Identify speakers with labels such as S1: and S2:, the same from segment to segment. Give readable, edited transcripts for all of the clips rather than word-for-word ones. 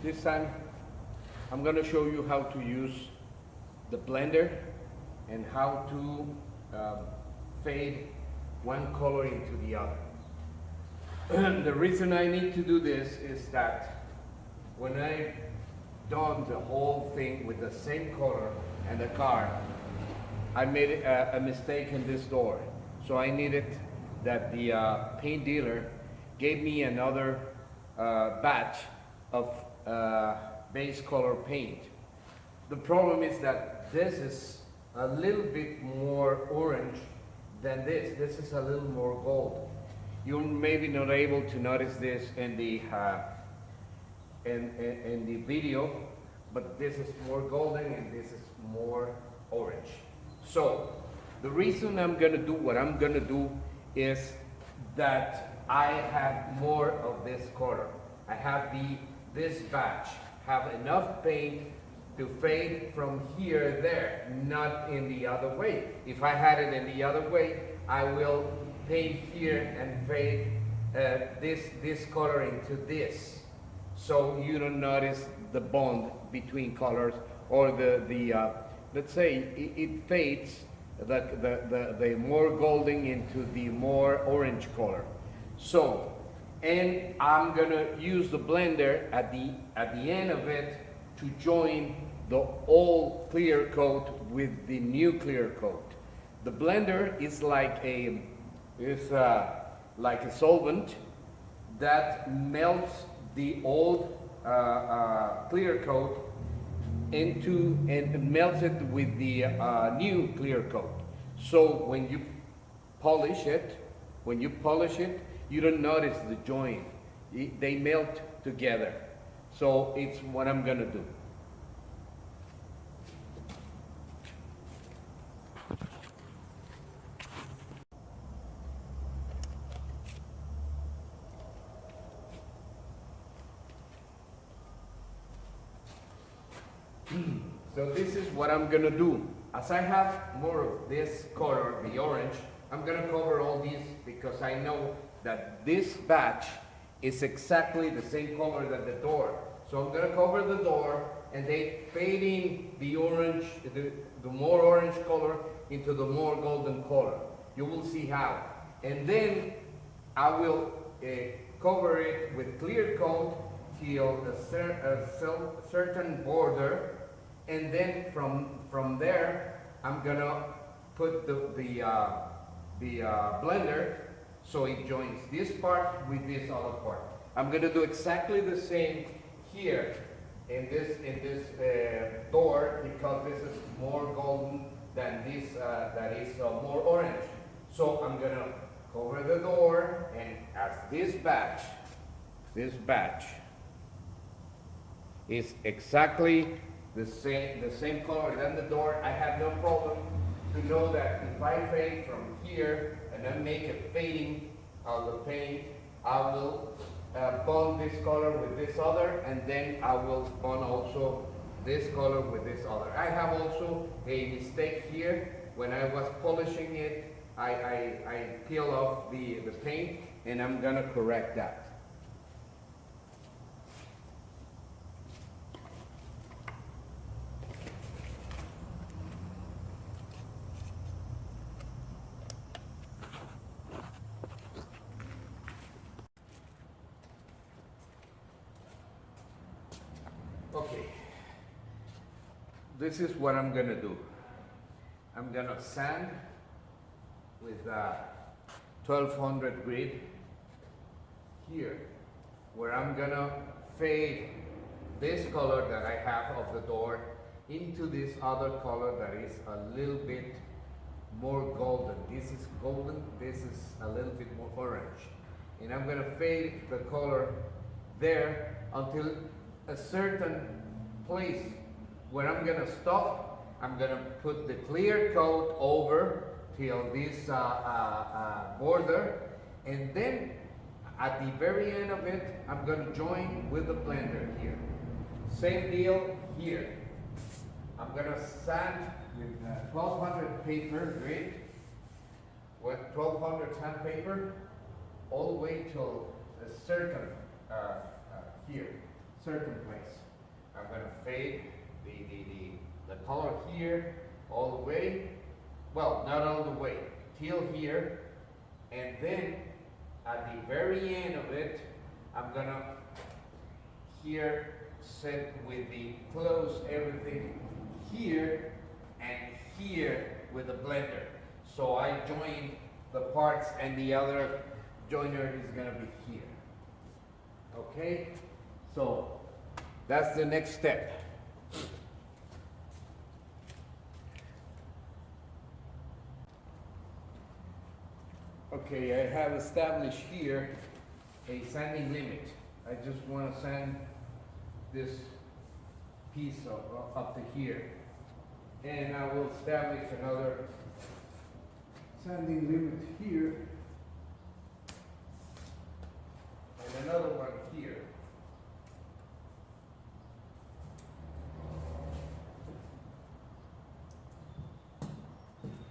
S1: This time I'm going to show you how to use the blender and how to fade one color into the other. The reason I need to do this is that when I done the whole thing with the same color and the car, I made a mistake in this door. So I needed that the paint dealer gave me another batch of base color paint. The problem is that this is a little bit more orange than this. This is a little more gold. You're maybe not able to notice this in the in the video, but this is more golden and this is more orange. So the reason I'm gonna do what I'm gonna do is that I have more of this color. I have this batch have enough paint to fade from here there, not in the other way. If I had it in the other way, I will paint here and fade this color into this, so you don't notice the bond between colors, or the let's say it fades the more golden into the more orange color. So, and I'm gonna use the blender at the end of it to join the old clear coat with the new clear coat. The blender is like a solvent that melts the old clear coat into and melts it with the new clear coat. So when you polish it, you don't notice the joint. They melt together. So it's what I'm gonna do. So this is what I'm gonna do. As I have more of this color, the orange, I'm gonna cover all these because I know that this batch is exactly the same color that the door. So I'm gonna cover the door and they fading the orange, the more orange color into the more golden color. You will see how. And then I will cover it with clear coat till a certain border, and then from there I'm gonna put the blender so it joins this part with this other part. I'm gonna do exactly the same here in this door, because this is more golden than this that is more orange. So I'm gonna cover the door, and as this batch is exactly the same color than the door, I have no problem to know that if I fade from here and I make a fading of the paint, I will bond this color with this other, and then I will bond also this color with this other. I have also a mistake here. When I was polishing it, I peel off the paint, and I'm gonna correct that. Okay, this is what I'm gonna do. I'm gonna sand with 1200 grit here, where I'm gonna fade this color that I have of the door into this other color that is a little bit more golden. This is golden, this is a little bit more orange. And I'm gonna fade the color there until a certain place where I'm gonna stop. I'm gonna put the clear coat over till this border, and then at the very end of it, I'm gonna join with the blender here. Same deal here. I'm gonna sand with 1200 paper grit, with 1200 sandpaper, all the way till a certain here. certain place. I'm gonna fade the color here all the way. Well, not all the way, till here. And then at the very end of it, I'm gonna here set with the close everything here and here with the blender. So I join the parts and the other joiner is gonna be here. Okay? So that's the next step. Okay, I have established here a sanding limit. I just want to sand this piece up to here. And I will establish another sanding limit here. And another one here.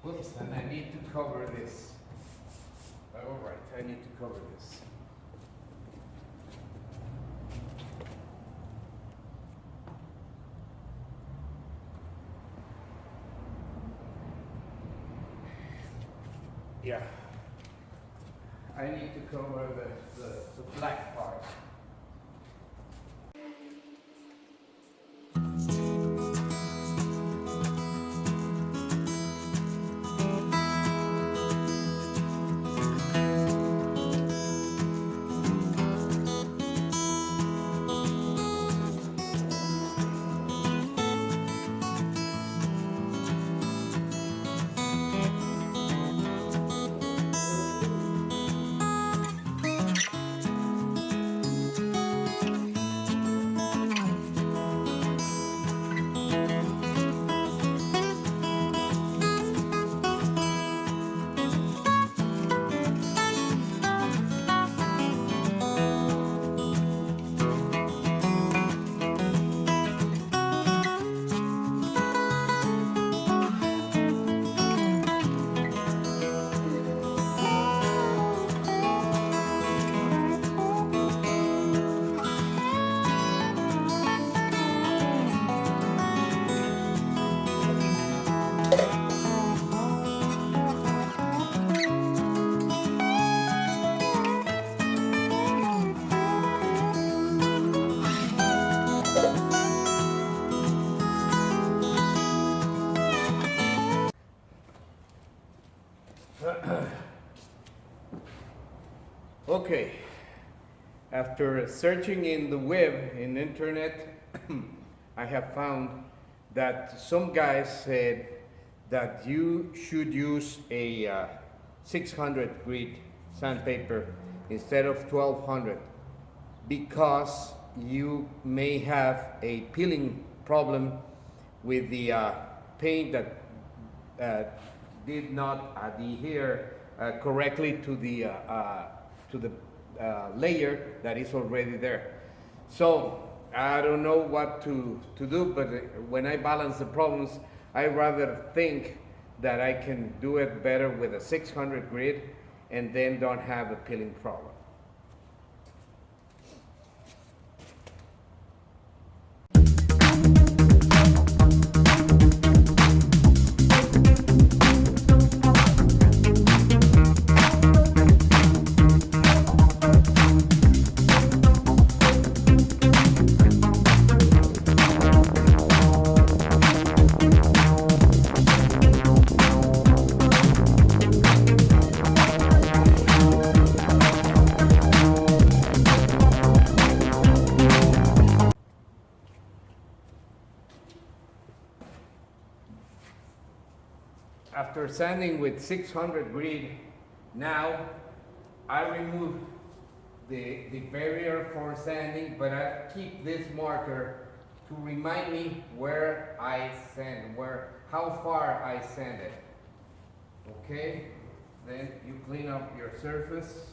S1: Whoops, and I need to cover this. All right, I need to cover this. Yeah. I need to cover the black part. Okay, after searching in the web, in internet, I have found that some guys said that you should use a 600 grit sandpaper instead of 1200 because you may have a peeling problem with the paint that did not adhere correctly to the layer that is already there. So I don't know what to do, but when I balance the problems, I rather think that I can do it better with a 600 grit and then don't have a peeling problem. After sanding with 600 grit, now I remove the barrier for sanding, but I keep this marker to remind me where I sand, how far I sanded. Okay, then you clean up your surface.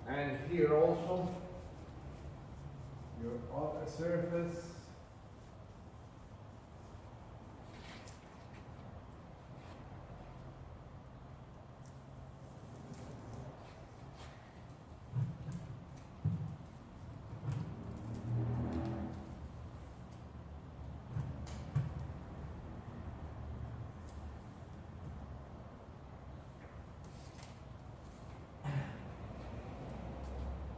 S1: And here also, your upper surface.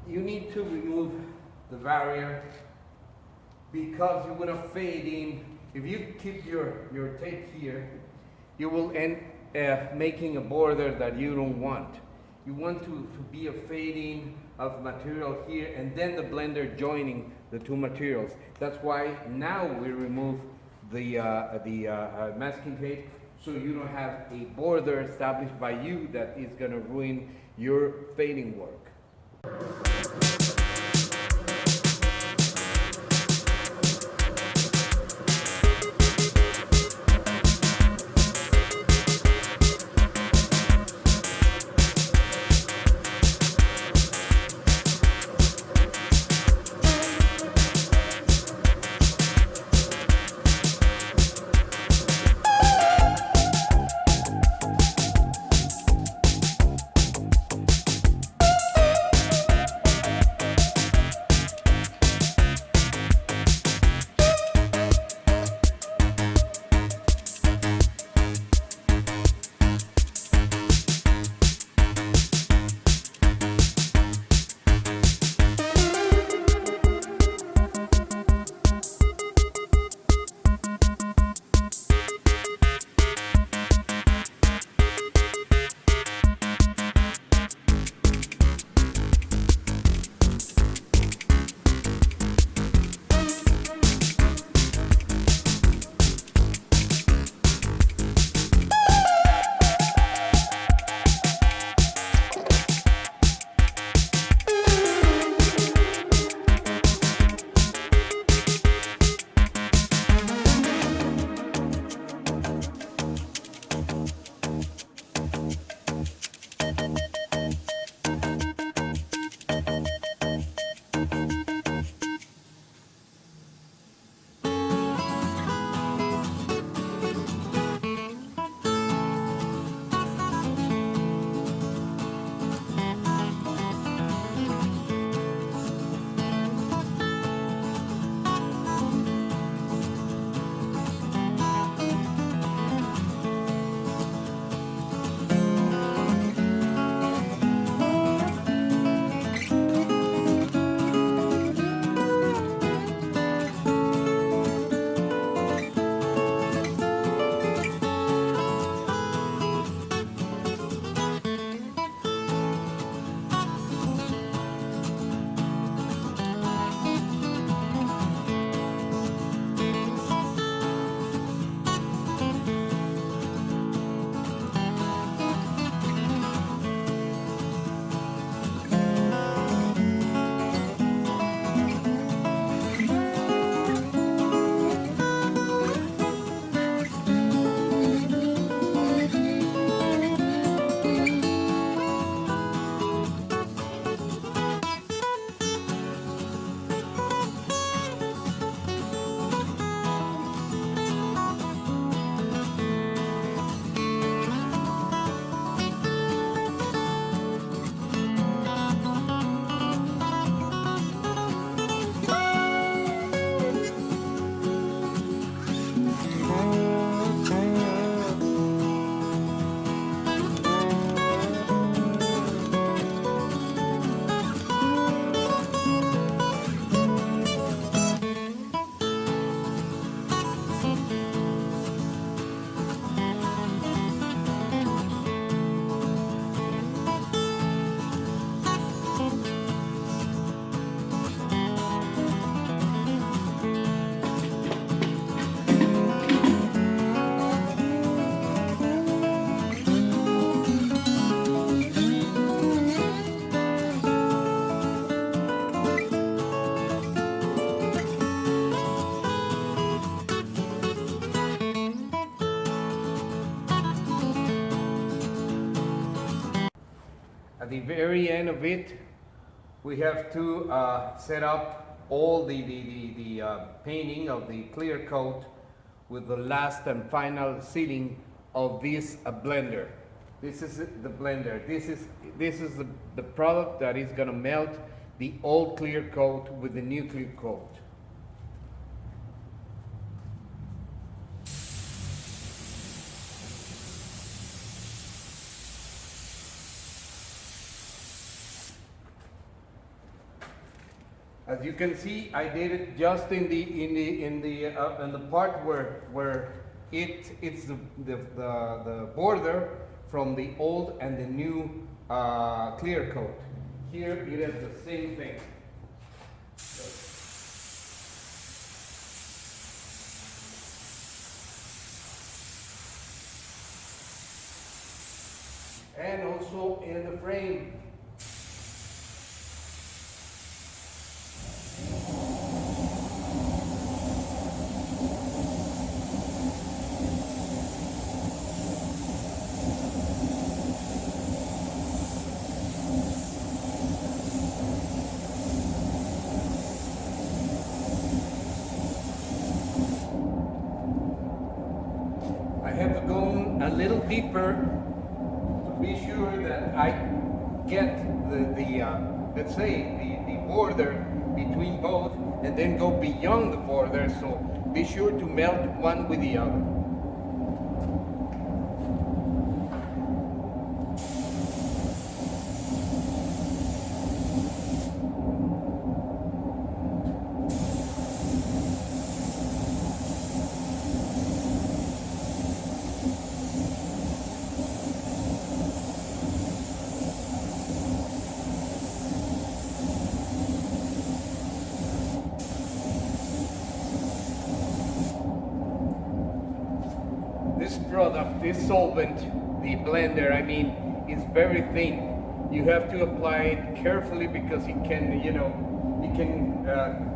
S1: You need to remove the barrier because you're going to fade in. If you keep your tape here, you will end making a border that you don't want. You want to be a fading of material here and then the blender joining the two materials. That's why now we remove the masking tape so you don't have a border established by you that is going to ruin your fading work. At the very end of it, we have to set up all the painting of the clear coat with the last and final sealing of this blender. This is the blender. This is the product that is gonna melt the old clear coat with the new clear coat. As you can see, I did it just in the part where it's the border from the old and the new clear coat. Here it is the same thing. And also in the frame. I have to go a little deeper to be sure that I get let's say the border between both, and then go beyond the border, so be sure to melt one with the other. This product, this solvent, the blender, I mean, is very thin. You have to apply it carefully because it can, it can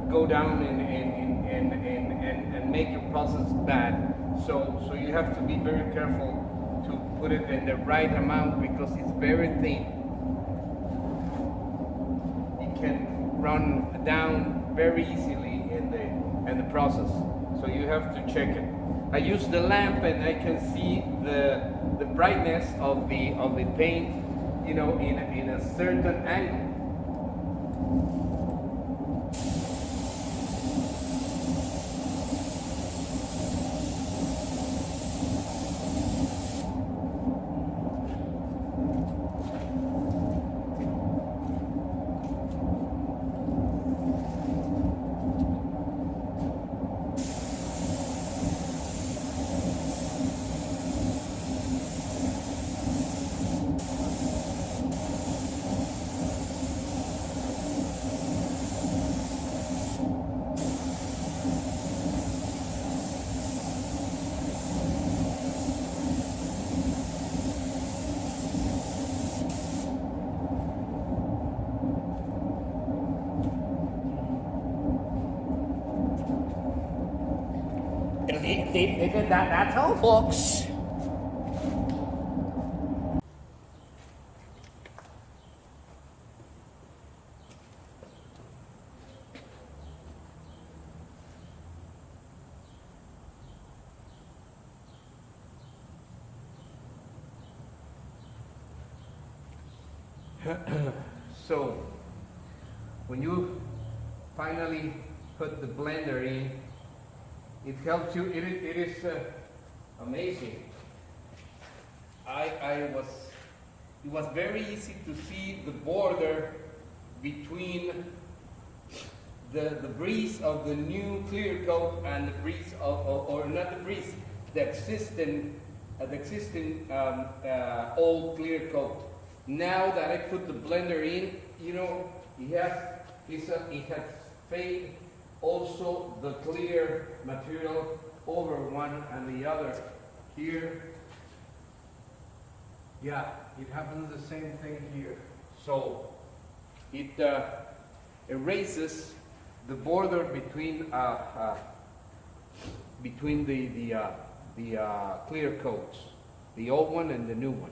S1: go down and make your process bad. So you have to be very careful to put it in the right amount because it's very thin. It can run down very easily in the process. So you have to check it. I use the lamp and I can see the brightness of the paint, in a certain angle.
S2: That's all, folks.
S1: So, when you finally put the blender in, it helps you. It is amazing. It was very easy to see the border between the breeze of the new clear coat and the breeze or not the breeze, the existing old clear coat. Now that I put the blender in, it has faded also the clear material over one and the other. Here, yeah, it happens the same thing here. So it erases the border between the clear coats, the old one and the new one.